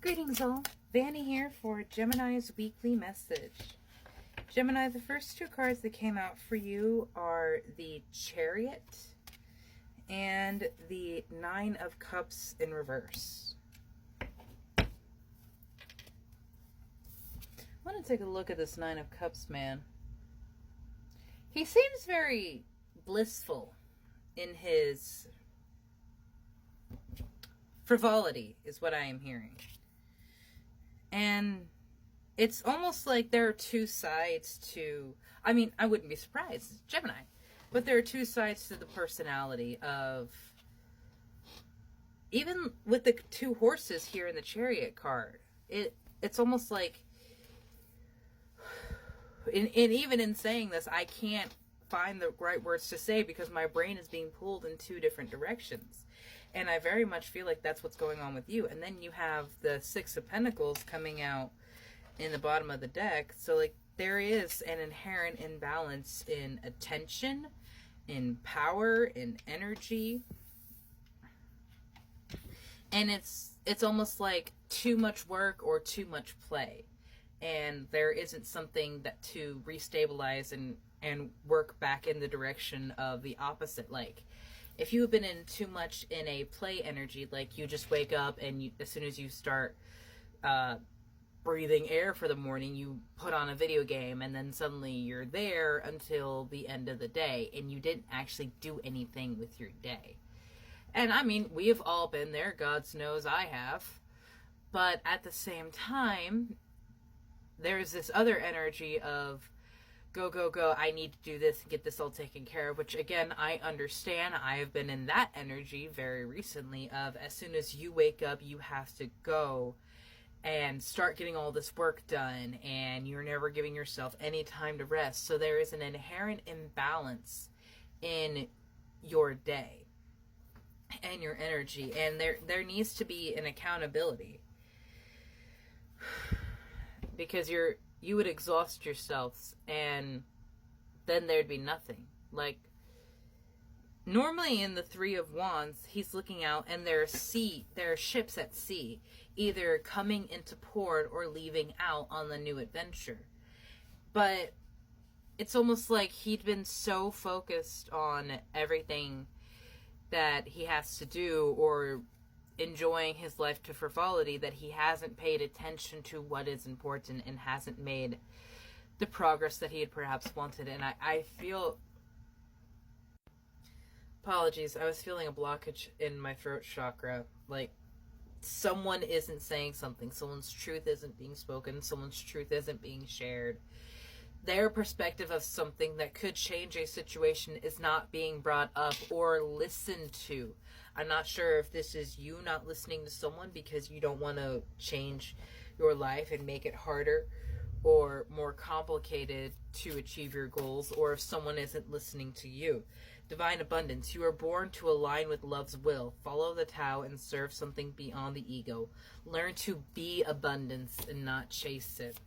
Greetings all, Vanny here for Gemini's weekly message. Gemini, the first two cards that came out for you are the Chariot and the Nine of Cups in reverse. I want to take a look at this Nine of Cups man. He seems very blissful in his frivolity, is what I am hearing. And it's almost like there are two sides to, I mean, I wouldn't be surprised, it's Gemini, but there are two sides to the personality of, even with the two horses here in the Chariot card, it's almost like, and even in saying this, I can't find the right words to say because my brain is being pulled in two different directions. And I very much feel like that's what's going on with you. And then you have the Six of Pentacles coming out in the bottom of the deck. So, like, there is an inherent imbalance in attention, in power, in energy. And it's almost like too much work or too much play. And there isn't something that to restabilize and work back in the direction of the opposite. Like, if you have been in too much in a play energy, like you just wake up and as soon as you start breathing air for the morning, you put on a video game and then suddenly you're there until the end of the day and you didn't actually do anything with your day. And I mean, we have all been there. God knows I have. But at the same time, there's this other energy of go, go, go, I need to do this and get this all taken care of, which again, I understand. I have been in that energy very recently of as soon as you wake up, you have to go and start getting all this work done and you're never giving yourself any time to rest. So there is an inherent imbalance in your day and your energy, and there needs to be an accountability because you would exhaust yourselves and then there'd be nothing. Like, normally in the Three of Wands, he's looking out and there are ships at sea, either coming into port or leaving out on the new adventure. But it's almost like he'd been so focused on everything that he has to do or enjoying his life to frivolity that he hasn't paid attention to what is important and hasn't made the progress that he had perhaps wanted. And I feel, apologies, I was feeling a blockage in my throat chakra. Like, someone isn't saying something, someone's truth isn't being spoken, someone's truth isn't being shared. Their perspective of something that could change a situation is not being brought up or listened to. I'm not sure if this is you not listening to someone because you don't want to change your life and make it harder or more complicated to achieve your goals, or if someone isn't listening to you. Divine abundance. You are born to align with love's will. Follow the Tao and serve something beyond the ego. Learn to be abundance and not chase it.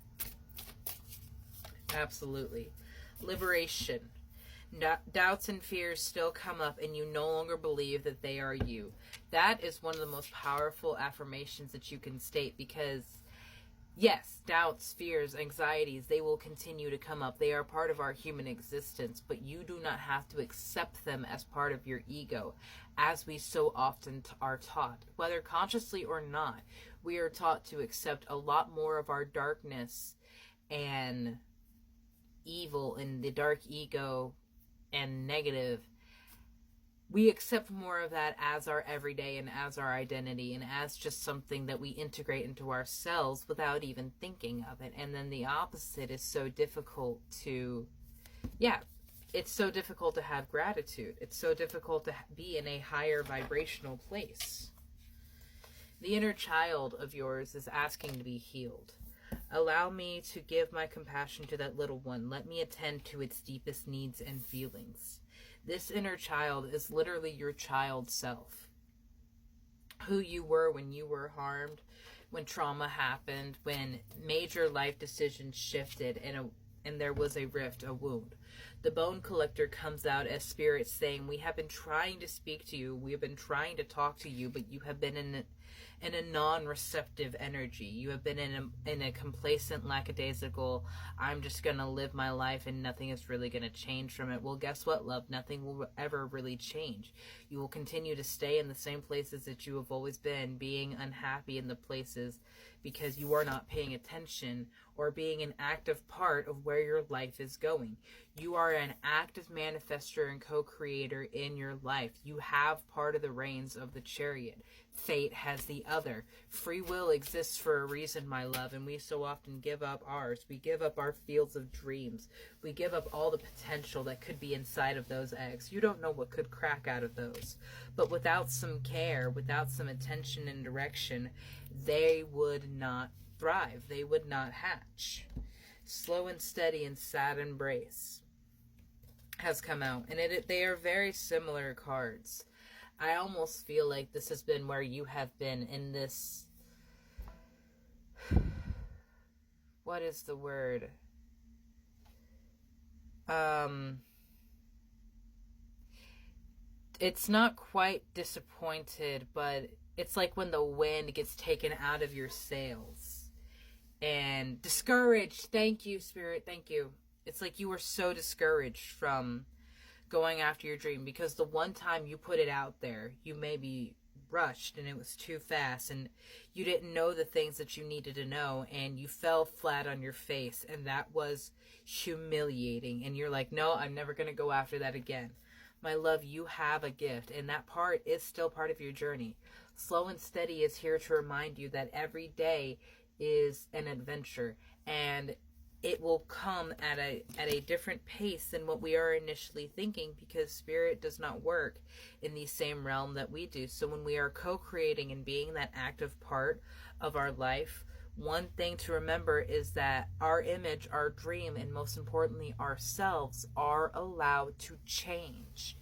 Absolutely. Liberation. Doubts and fears still come up and you no longer believe that they are you. That is one of the most powerful affirmations that you can state because, yes, doubts, fears, anxieties, they will continue to come up. They are part of our human existence, but you do not have to accept them as part of your ego, as we so often are taught. Whether consciously or not, we are taught to accept a lot more of our darkness and evil and the dark ego and negative. We accept more of that as our everyday and as our identity and as just something that we integrate into ourselves without even thinking of it. And then the opposite is so difficult to, it's so difficult to have gratitude. It's so difficult to be in a higher vibrational place. The inner child of yours is asking to be healed. Allow me to give my compassion to that little one. Let me attend to its deepest needs and feelings. This inner child is literally your child self. Who you were when you were harmed, when trauma happened, when major life decisions shifted and there was a rift, a wound. The bone collector comes out as spirit saying, we have been trying to speak to you. We have been trying to talk to you, but you have been in in a non-receptive energy. You have been in a complacent, lackadaisical, I'm just going to live my life and nothing is really going to change from it. Well, guess what, love? Nothing will ever really change. You will continue to stay in the same places that you have always been, being unhappy in the places because you are not paying attention or being an active part of where your life is going. You are an active manifester and co-creator in your life. You have part of the reins of the chariot. Fate has the other. Free will exists for a reason, my love, and we so often give up ours. We give up our fields of dreams. We give up all the potential that could be inside of those eggs. You don't know what could crack out of those. But without some care, without some attention and direction, they would not thrive. They would not hatch. Slow and Steady and Sad Embrace has come out, and they are very similar cards. I almost feel like this has been where you have been in this, what is the word? It's not quite disappointed, but it's like when the wind gets taken out of your sails. And discouraged. Thank you, Spirit. Thank you. It's like you were so discouraged from going after your dream because the one time you put it out there, you maybe rushed and it was too fast and you didn't know the things that you needed to know and you fell flat on your face, and that was humiliating. And you're like, no, I'm never going to go after that again. My love, you have a gift, and that part is still part of your journey. Slow and Steady is here to remind you that every day is an adventure, and it will come at a different pace than what we are initially thinking, because Spirit does not work in the same realm that we do. So when we are co-creating and being that active part of our life, one thing to remember is that our image, our dream, and most importantly ourselves are allowed to change.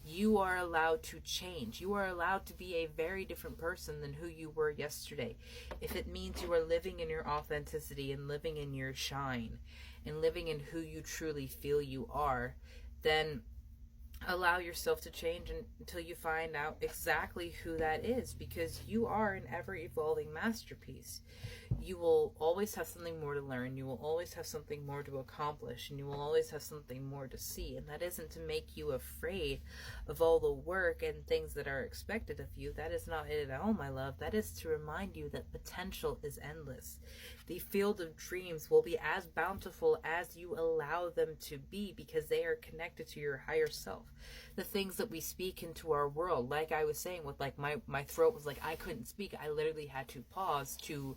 You are allowed to change. You are allowed to be a very different person than who you were yesterday. If it means you are living in your authenticity and living in your shine and living in who you truly feel you are, then allow yourself to change until you find out exactly who that is, because you are an ever-evolving masterpiece. You will always have something more to learn. You will always have something more to accomplish, and you will always have something more to see. And that isn't to make you afraid of all the work and things that are expected of you. That is not it at all, my love. That is to remind you that potential is endless. The field of dreams will be as bountiful as you allow them to be, because they are connected to your higher self. The things that we speak into our world, like I was saying with like my throat was like I couldn't speak. I literally had to pause to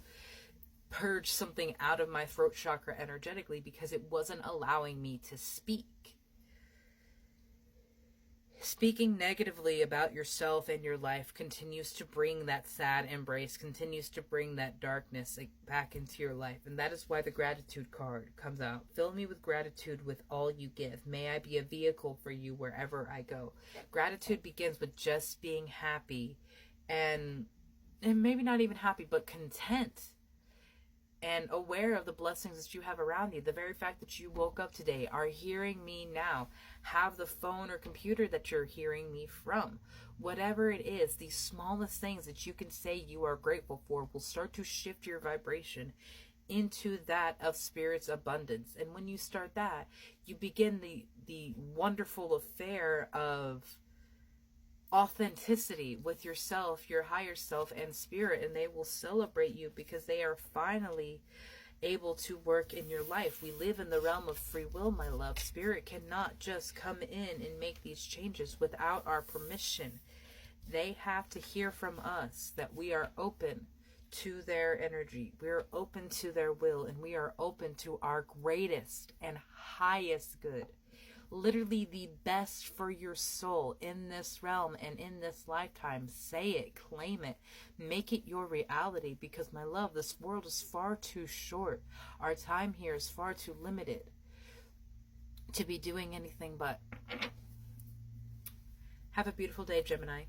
purge something out of my throat chakra energetically because it wasn't allowing me to speak. Speaking negatively about yourself and your life continues to bring that sad embrace, continues to bring that darkness back into your life. And that is why the gratitude card comes out. Fill me with gratitude with all you give. May I be a vehicle for you wherever I go. Gratitude begins with just being happy and maybe not even happy, but content and aware of the blessings that you have around you. The very fact that you woke up today, are hearing me now, have the phone or computer that you're hearing me from. Whatever it is, the smallest things that you can say you are grateful for will start to shift your vibration into that of Spirit's abundance. And when you start that, you begin the wonderful affair of authenticity with yourself, your higher self, and Spirit, and they will celebrate you because they are finally able to work in your life. We live in the realm of free will, my love. Spirit cannot just come in and make these changes without our permission. They have to hear from us that we are open to their energy, we are open to their will, and we are open to our greatest and highest good. Literally the best for your soul in this realm and in this lifetime. Say it, claim it, make it your reality, because my love, this world is far too short. Our time here is far too limited to be doing anything but. Have a beautiful day, Gemini.